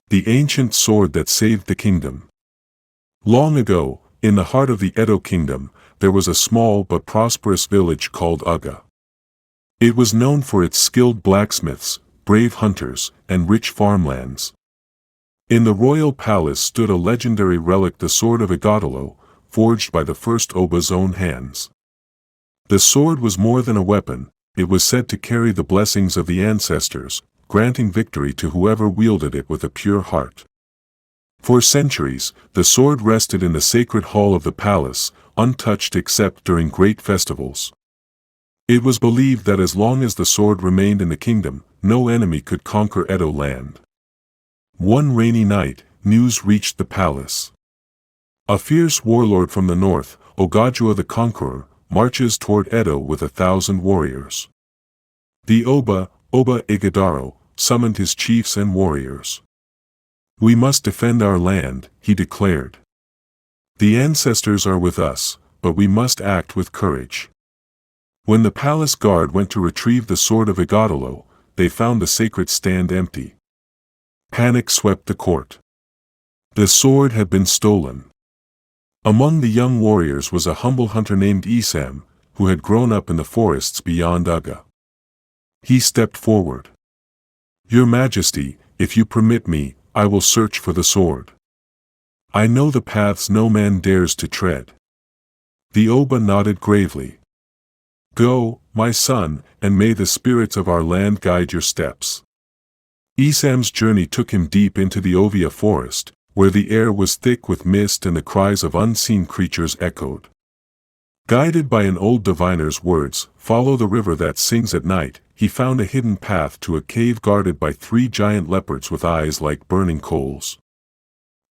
The ancient sword that saved the kingdom. Long ago, in the heart of the Edo kingdom, there was a small but prosperous village called Uga. It was known for its skilled blacksmiths, brave hunters, and rich farmlands. In the royal palace stood a legendary relic, the sword of Igatolo, forged by the first Oba's own hands. The sword was more than a weapon, it was said to carry the blessings of the ancestors, granting victory to whoever wielded it with a pure heart. For centuries, the sword rested in the sacred hall of the palace, untouched except during great festivals. It was believed that as long as the sword remained in the kingdom, no enemy could conquer Edo land. One rainy night, news reached the palace. A fierce warlord from the north, Ogajuwa the Conqueror, marches toward Edo with 1,000 warriors. The Oba Igedaro, summoned his chiefs and warriors. "We must defend our land," he declared. "The ancestors are with us, but we must act with courage." When the palace guard went to retrieve the sword of Igatolo, they found the sacred stand empty. Panic swept the court. The sword had been stolen. Among the young warriors was a humble hunter named Isam, who had grown up in the forests beyond Uga. He stepped forward. "Your Majesty, if you permit me, I will search for the sword. I know the paths no man dares to tread." The Oba nodded gravely. "Go, my son, and may the spirits of our land guide your steps." Isam's journey took him deep into the Ovia forest, where the air was thick with mist and the cries of unseen creatures echoed. Guided by an old diviner's words, "Follow the river that sings at night," he found a hidden path to a cave guarded by 3 giant leopards with eyes like burning coals.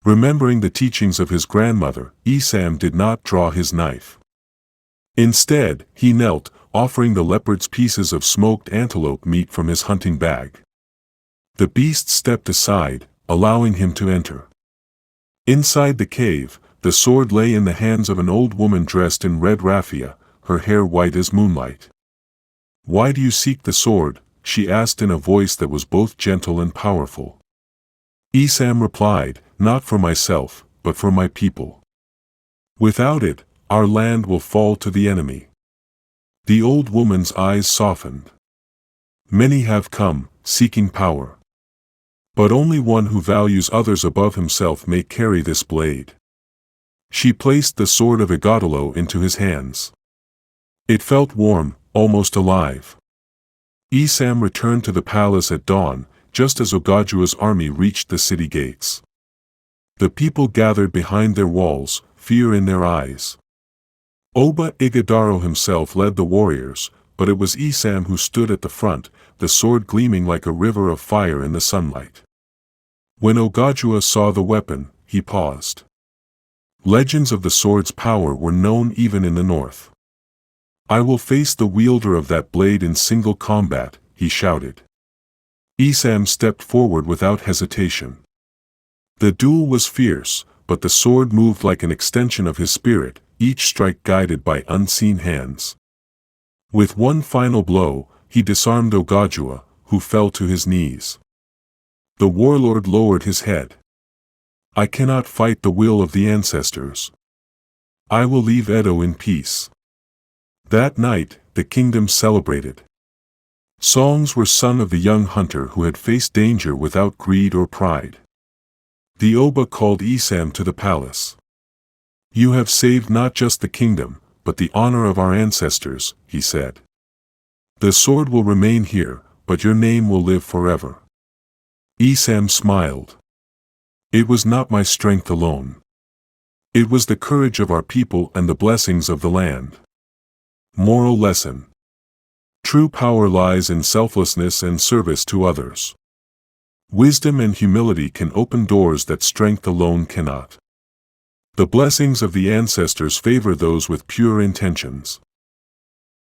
Remembering the teachings of his grandmother, Isam did not draw his knife. Instead, he knelt, offering the leopards pieces of smoked antelope meat from his hunting bag. The beast stepped aside, allowing him to enter. Inside the cave, the sword lay in the hands of an old woman dressed in red raffia, her hair white as moonlight. "Why do you seek the sword?" she asked in a voice that was both gentle and powerful. Isam replied, "Not for myself, but for my people. Without it, our land will fall to the enemy." The old woman's eyes softened. "Many have come, seeking power. But only one who values others above himself may carry this blade." She placed the sword of Igatolo into his hands. It felt warm, almost alive. Isam returned to the palace at dawn, just as Ogajuwa's army reached the city gates. The people gathered behind their walls, fear in their eyes. Oba Igedaro himself led the warriors, but it was Isam who stood at the front, the sword gleaming like a river of fire in the sunlight. When Ogajuwa saw the weapon, he paused. Legends of the sword's power were known even in the north. "I will face the wielder of that blade in single combat," he shouted. Isam stepped forward without hesitation. The duel was fierce, but the sword moved like an extension of his spirit, each strike guided by unseen hands. With one final blow, he disarmed Ogajuwa, who fell to his knees. The warlord lowered his head. "I cannot fight the will of the ancestors. I will leave Edo in peace." That night, the kingdom celebrated. Songs were sung of the young hunter who had faced danger without greed or pride. The Oba called Isam to the palace. "You have saved not just the kingdom, but the honor of our ancestors," he said. "The sword will remain here, but your name will live forever." Isam smiled. "It was not my strength alone. It was the courage of our people and the blessings of the land." Moral lesson. True power lies in selflessness and service to others. Wisdom and humility can open doors that strength alone cannot. The blessings of the ancestors favor those with pure intentions.